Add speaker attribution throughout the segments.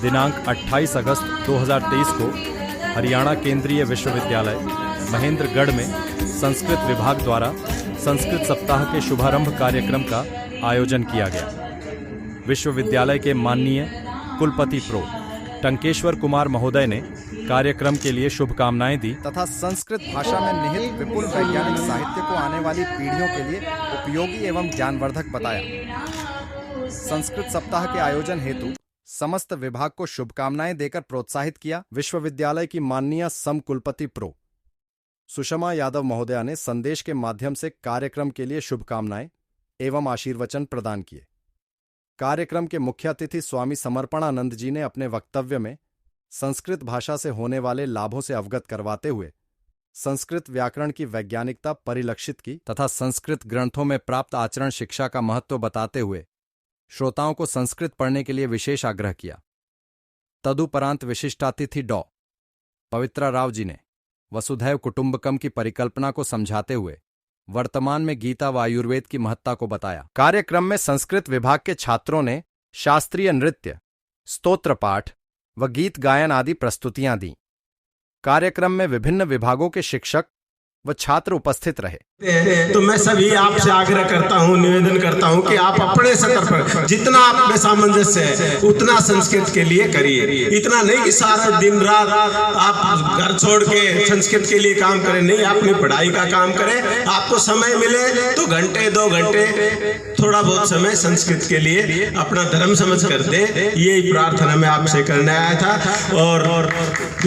Speaker 1: दिनांक 28 अगस्त 2023 को हरियाणा केंद्रीय विश्वविद्यालय महेंद्रगढ़ में संस्कृत विभाग द्वारा संस्कृत सप्ताह के शुभारंभ कार्यक्रम का आयोजन किया गया। विश्वविद्यालय के माननीय कुलपति प्रो टंकेश्वर कुमार महोदय ने कार्यक्रम के लिए शुभकामनाएं दी तथा संस्कृत भाषा में निहित विपुल वैज्ञानिक साहित्य को आने वाली पीढ़ियों के लिए उपयोगी एवं ज्ञानवर्धक बताया। संस्कृत सप्ताह के आयोजन हेतु समस्त विभाग को शुभकामनाएं देकर प्रोत्साहित किया। विश्वविद्यालय की माननीय सम कुलपति प्रो सुषमा यादव महोदया ने संदेश के माध्यम से कार्यक्रम के लिए शुभकामनाएं एवं आशीर्वचन प्रदान किए। कार्यक्रम के मुख्य अतिथि स्वामी समर्पणानंद जी ने अपने वक्तव्य में संस्कृत भाषा से होने वाले लाभों से अवगत करवाते हुए संस्कृत व्याकरण की वैज्ञानिकता परिलक्षित की तथा संस्कृत ग्रंथों में प्राप्त आचरण शिक्षा का महत्व बताते हुए श्रोताओं को संस्कृत पढ़ने के लिए विशेष आग्रह किया। तदुपरांत विशिष्टातिथि डॉ पवित्रा राव जी ने वसुधैव कुटुंबकम की परिकल्पना को समझाते हुए वर्तमान में गीता व आयुर्वेद की महत्ता को बताया। कार्यक्रम में संस्कृत विभाग के छात्रों ने शास्त्रीय नृत्य, स्तोत्र पाठ व गीत गायन आदि प्रस्तुतियां दी। कार्यक्रम में विभिन्न विभागों के शिक्षक व छात्र उपस्थित रहे।
Speaker 2: तो मैं सभी आपसे आग्रह करता हूं, निवेदन करता हूं कि आप अपने स्तर पर जितना आप में सामंजस्य है उतना संस्कृत के लिए करिए। इतना नहीं कि सारा दिन रात आप घर छोड़ के संस्कृत के लिए काम करें, नहीं, अपनी पढ़ाई का काम करें। आपको समय मिले तो घंटे 2 घंटे थोड़ा बहुत समय संस्कृत के लिए अपना धर्म समझ कर दे। यही प्रार्थना मैं आपसे करने आया था। और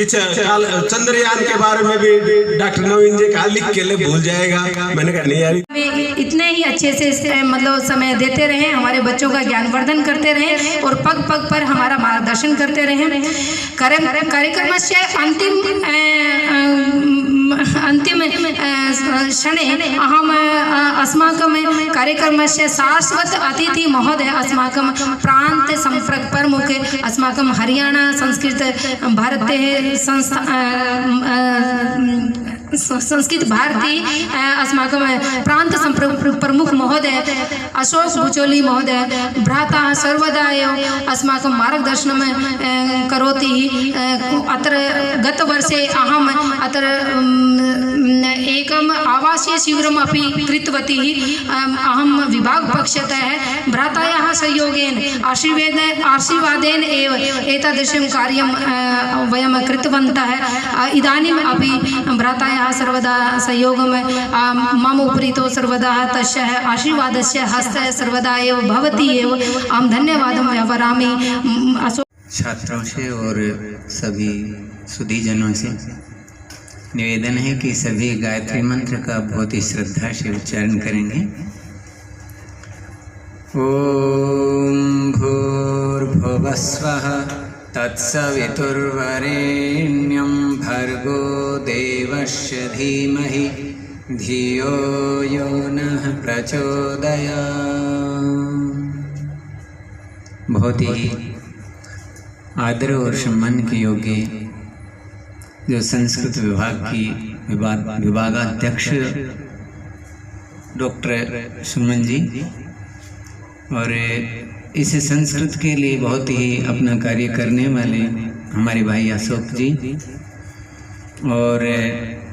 Speaker 2: चंद्रयान के बारे में भी डॉक्टर नवीन जी कहा लिख के ले भूल जाएगा, मैंने कहा नहीं यार,
Speaker 3: इतने ही अच्छे से मतलब समय देते रहे, हमारे बच्चों का ज्ञानवर्धन करते रहे और पग पग पर हमारा मार्गदर्शन करते रहे। कार्यक्रम से अंतिम क्षणे अहम अस्माकं कार्यक्रमस्य शाश्वत अतिथि महोदय अस्माकं प्रांत संपर्क प्रमुख अस्माकं हरियाणा संस्कृत भारते संस्कृत भारती अस्माकं प्रांत संपर्क प्रमुख महोदय अशोक बुचोली महोदय भ्राता सर्वदा एव अस्माकं मार्गदर्शनं करोति। अत्र गतवर्षे अहम् अत्र एकम् आवासीय शिबिरम् अपि कृतवती। अहं विभागपक्षतः भ्रातायाः सहयोगेन आशीर्वादेन एव एतादृशं कार्यं वयं कृतवन्तः। इदानीम् अपि भ्रातायाः सर्वदा सहयोगं मम उपरि तो सर्वदा तस्य आशीर्वादस्य हस्तः सर्वदा एव भवति एव। अहं धन्यवादं व्यापरामि।
Speaker 4: छात्रों से और सभी सुधीजनों से निवेदन है कि सभी गायत्री मंत्र का बहुत ही श्रद्धा से उच्चारण करेंगे। ओम भूर्भुवस्वः तत्सवितुर्वरेण्यं भर्गो देवस्य धीमहि धियो यो नः प्रचोदयात्। बहुत ही आदर और सम्मान के योग्य जो संस्कृत विभाग की विभागाध्यक्ष डॉक्टर सुमन जी और इस संस्कृत के लिए बहुत ही अपना कार्य करने वाले हमारे भाई अशोक जी और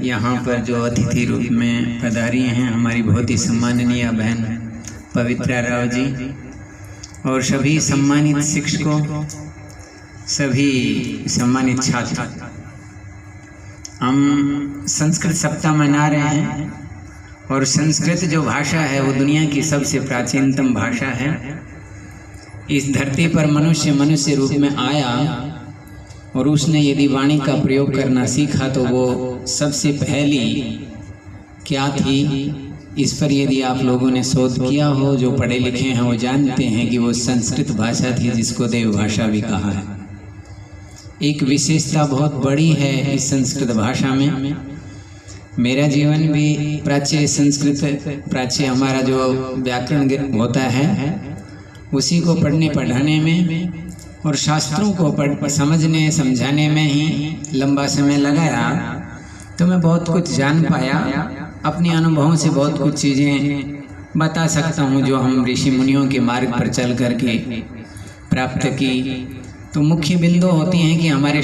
Speaker 4: यहाँ पर जो अतिथि रूप में पधारी हैं हमारी बहुत ही सम्माननीय बहन पवित्रा राव जी और सभी सम्मानित शिक्षकों, सभी सम्मानित छात्र। हम संस्कृत सप्ताह मना रहे हैं और संस्कृत जो भाषा है वो दुनिया की सबसे प्राचीनतम भाषा है। इस धरती पर मनुष्य रूप में आया और उसने यदि वाणी का प्रयोग करना सीखा तो वो सबसे पहली क्या थी, इस पर यदि आप लोगों ने शोध किया हो, जो पढ़े लिखे हैं वो जानते हैं कि वो संस्कृत भाषा थी जिसको देव भाषा भी कहा है। एक विशेषता बहुत बड़ी है इस संस्कृत भाषा में। मेरा जीवन भी प्राच्य संस्कृत, प्राच्य हमारा जो व्याकरण होता है उसी को पढ़ने पढ़ाने में और शास्त्रों को समझने समझाने में ही लंबा समय लगाया, तो मैं बहुत कुछ जान पाया। अपने अनुभवों से बहुत कुछ चीज़ें बता सकता हूँ जो हम ऋषि मुनियों के मार्ग पर चल करके प्राप्त की। तो मुख्य बिंदु होती हैं कि हमारे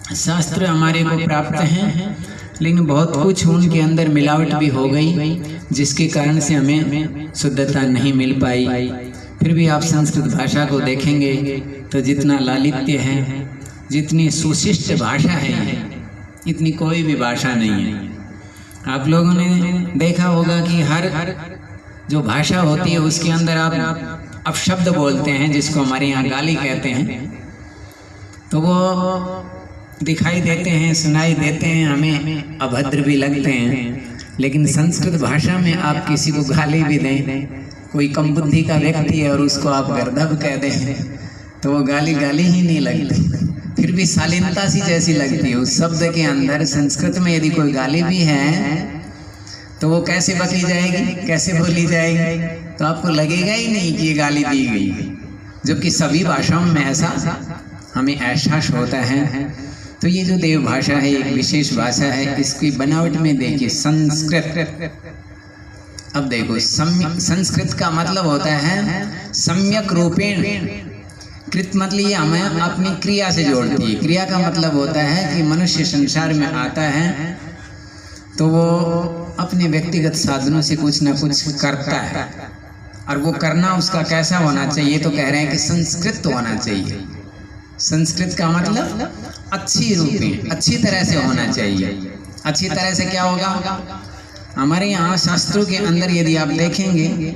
Speaker 4: शास्त्र हमारे को प्राप्त हैं, लेकिन बहुत कुछ उनके अंदर मिलावट भी हो गई, जिसके कारण से हमें शुद्धता नहीं मिल पाई। फिर भी आप संस्कृत भाषा को देखेंगे तो जितना लालित्य है, जितनी सुशिष्ट भाषा है, इतनी कोई भी भाषा नहीं है। आप लोगों ने देखा होगा कि हर जो भाषा होती है उसके अंदर आप अपशब्द बोलते हैं, जिसको हमारे यहाँ गाली कहते हैं, तो वो दिखाई देते हैं, सुनाई देते हैं, हमें अभद्र भी लगते हैं। लेकिन संस्कृत भाषा में आप किसी को गाली भी दें, कोई कम बुद्धि का व्यक्ति है और उसको आप गर्दभ कह दें, तो वो गाली ही नहीं लगती, फिर भी शालीनता सी जैसी लगती है उस शब्द के अंदर। संस्कृत में यदि कोई गाली भी है तो वो कैसे बकी जाएगी, कैसे बोली जाएगी, तो आपको लगेगा ही नहीं कि ये गाली दी गई है, जबकि सभी भाषाओं में ऐसा हमें एहसास होता है। तो ये जो देव भाषा है एक विशेष भाषा है। इसकी बनावट में देखिए संस्कृत, अब देखो संस्कृत का मतलब होता है सम्यक रूपेण, कृत मतलब ये हमें अपनी क्रिया से जोड़ती है। क्रिया का मतलब होता है कि मनुष्य संसार में आता है तो वो अपने व्यक्तिगत साधनों से कुछ न कुछ करता है, और वो करना उसका कैसा होना चाहिए, तो कह रहे हैं कि संस्कृत होना चाहिए। संस्कृत का मतलब अच्छी रूप, अच्छी तरह से होना चाहिए। अच्छी तरह से क्या होगा, हमारे यहाँ शास्त्रों के अंदर यदि आप देखेंगे,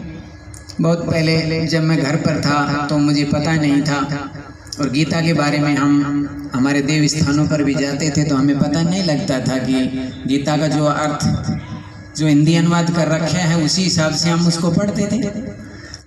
Speaker 4: बहुत पहले जब मैं घर पर था तो मुझे पता नहीं था, और गीता के बारे में हम हमारे देव स्थानों पर भी जाते थे तो हमें पता नहीं लगता था कि गीता का जो अर्थ जो हिंदी अनुवाद कर रखे हैं उसी हिसाब से हम उसको पढ़ते थे।